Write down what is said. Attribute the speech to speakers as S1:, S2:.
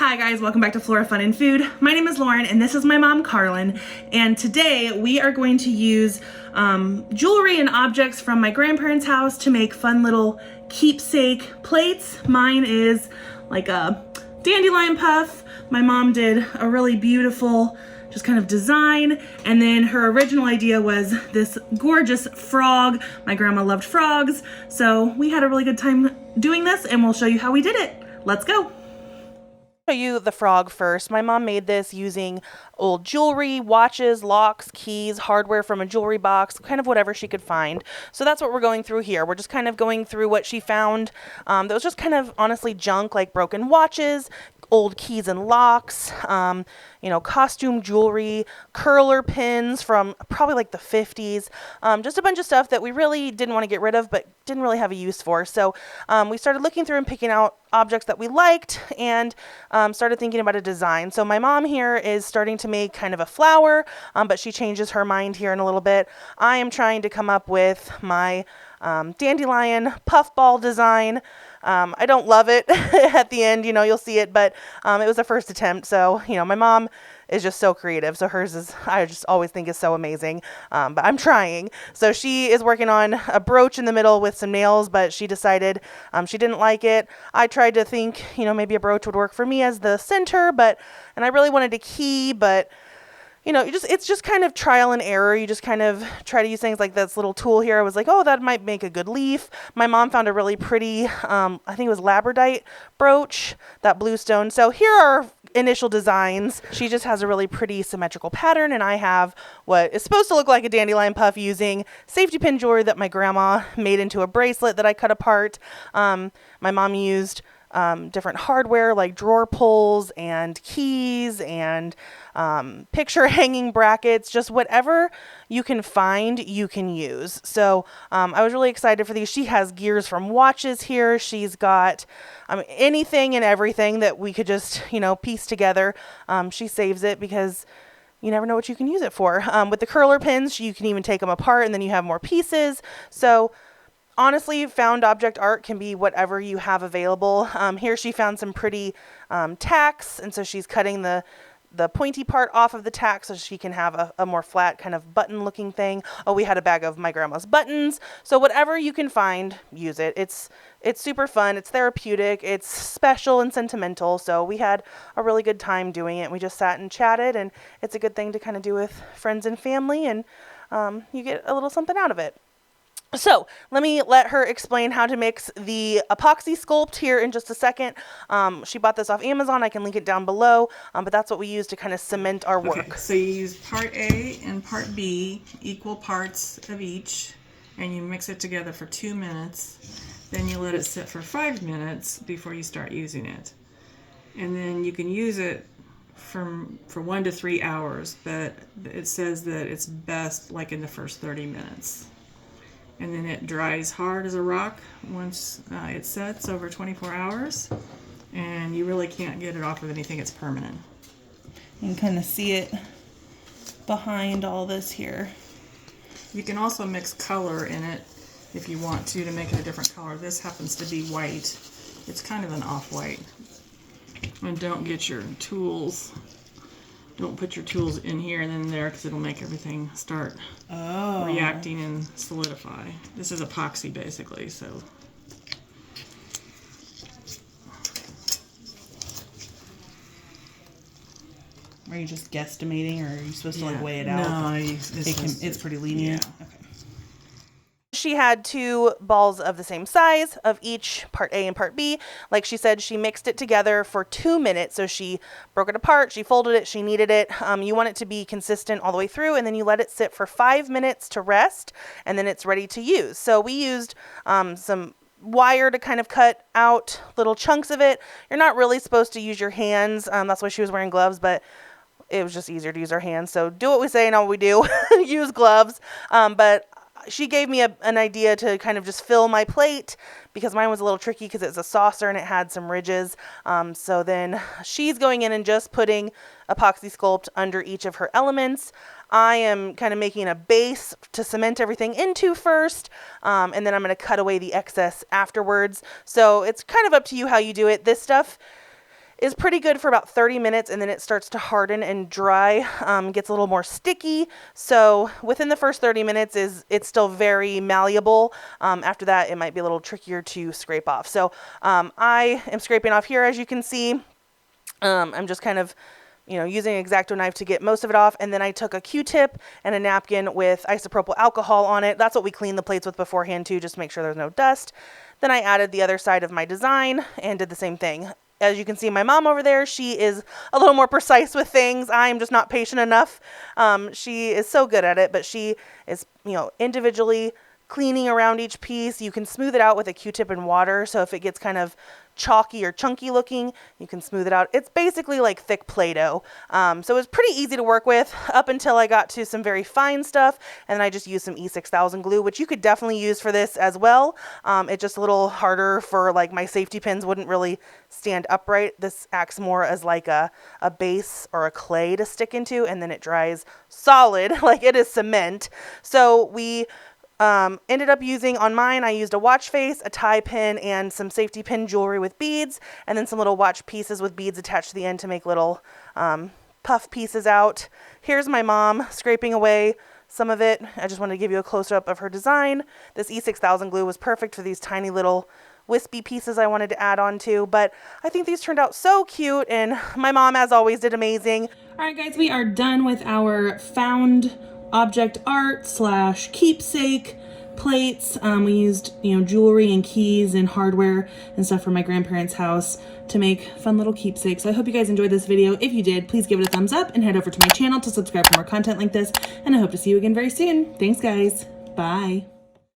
S1: Hi guys, welcome back to Flora Fun and Food. My name is Lauren and this is my mom Carlin, and today we are going to use jewelry and objects from my grandparents' house to make fun little keepsake plates. Mine is like a dandelion puff. My mom did a really beautiful just kind of design, and then her original idea was this gorgeous frog. My grandma loved frogs, so we had a really good time doing this, and we'll show you how we did it. Let's go. Show you the frog first. My mom made this using old jewelry, watches, locks, keys, hardware from a jewelry box, kind of whatever she could find. So that's what we're going through here. We're just kind of going through what she found that was just kind of honestly junk, like broken watches, old keys and locks, costume jewelry, curler pins from probably like the 50s, just a bunch of stuff that we really didn't want to get rid of but didn't really have a use for. So we started looking through and picking out objects that we liked and started thinking about a design. So my mom here is starting to make kind of a flower, but she changes her mind here in a little bit. I am trying to come up with my dandelion puffball design. I don't love it at the end, you'll see it, but it was a first attempt. So, my mom is just so creative. So hers is, I just always think is so amazing. But I'm trying. So she is working on a brooch in the middle with some nails, but she decided she didn't like it. I tried to think, maybe a brooch would work for me as the center, and I really wanted a key, but it's just kind of trial and error. You just kind of try to use things like this little tool here. I was like, oh, that might make a good leaf. My mom found a really pretty, I think it was labradorite brooch, that blue stone. So here are initial designs. She just has a really pretty symmetrical pattern, and I have what is supposed to look like a dandelion puff using safety pin jewelry that my grandma made into a bracelet that I cut apart. My mom used different hardware like drawer pulls and keys and picture hanging brackets, just whatever you can find, you can use. So I was really excited for these. She has gears from watches here. She's got anything and everything that we could just, piece together. She saves it because you never know what you can use it for. With the curler pins, you can even take them apart and then you have more pieces. So honestly, found object art can be whatever you have available. Here she found some pretty tacks, and so she's cutting the pointy part off of the tack so she can have a more flat kind of button looking thing. Oh, we had a bag of my grandma's buttons. So whatever you can find, use it. It's super fun. It's therapeutic. It's special and sentimental. So we had a really good time doing it. We just sat and chatted, and it's a good thing to kind of do with friends and family, and you get a little something out of it. So let her explain how to mix the Apoxie Sculpt here in just a second. She bought this off Amazon. I can link it down below, but that's what we use to kind of cement our work.
S2: Okay, so you use part A and part B, equal parts of each, and you mix it together for 2 minutes. Then you let it sit for 5 minutes before you start using it. And then you can use it for 1 to 3 hours, but it says that it's best like in the first 30 minutes. And then it dries hard as a rock once it sets over 24 hours, and you really can't get it off of anything. It's permanent.
S1: You can kind of see it behind all this here.
S2: You can also mix color in it if you want to make it a different color. This happens to be white. It's kind of an off-white. And don't get your tools. Don't put your tools in here and then there, because it'll make everything start reacting and solidify. This is epoxy basically, so.
S1: Are you just guesstimating, or are you supposed to weigh it out?
S2: No,
S1: it's pretty lenient.
S2: Yeah.
S1: Okay.
S3: She had 2 balls of the same size of each, part A and part B. Like she said, she mixed it together for 2 minutes. So she broke it apart, she folded it, she kneaded it. You want it to be consistent all the way through, and then you let it sit for 5 minutes to rest, and then it's ready to use. So we used some wire to kind of cut out little chunks of it. You're not really supposed to use your hands. That's why she was wearing gloves, but it was just easier to use our hands. So do what we say, not what we do. Use gloves. But she gave me an idea to kind of just fill my plate, because mine was a little tricky because it's a saucer and it had some ridges. So then she's going in and just putting Apoxie Sculpt under each of her elements. I am kind of making a base to cement everything into first, and then I'm going to cut away the excess afterwards. So it's kind of up to you how you do it. This stuff is pretty good for about 30 minutes, and then it starts to harden and dry, gets a little more sticky. So within the first 30 minutes it's still very malleable. After that, it might be a little trickier to scrape off. So I am scraping off here, as you can see. I'm just kind of, you know, using an X-Acto knife to get most of it off. And then I took a Q-tip and a napkin with isopropyl alcohol on it. That's what we cleaned the plates with beforehand too, just to make sure there's no dust. Then I added the other side of my design and did the same thing. As you can see, my mom over there, she is a little more precise with things. I'm just not patient enough. She is so good at it, but she is, you know, individually cleaning around each piece. You can smooth it out with a Q-tip and water. So if it gets kind of chalky or chunky looking, you can smooth it out. It's basically like thick Play-Doh. So it's pretty easy to work with up until I got to some very fine stuff. And then I just used some E6000 glue, which you could definitely use for this as well. It's just a little harder for, like, my safety pins wouldn't really stand upright. This acts more as like a base or a clay to stick into, and then it dries solid like it is cement. So we ended up using, on mine, I used a watch face, a tie pin, and some safety pin jewelry with beads, and then some little watch pieces with beads attached to the end to make little puff pieces out. Here's my mom scraping away some of it. I just wanted to give you a close-up of her design. This E6000 glue was perfect for these tiny little wispy pieces I wanted to add on to, but I think these turned out so cute, and my mom, as always, did amazing.
S1: All right, guys, we are done with our found object art / keepsake plates. We used, you know, jewelry and keys and hardware and stuff from my grandparents' house to make fun little keepsakes. So I hope you guys enjoyed this video. If you did, please give it a thumbs up and head over to my channel to subscribe for more content like this. And I hope to see you again very soon. Thanks, guys. Bye.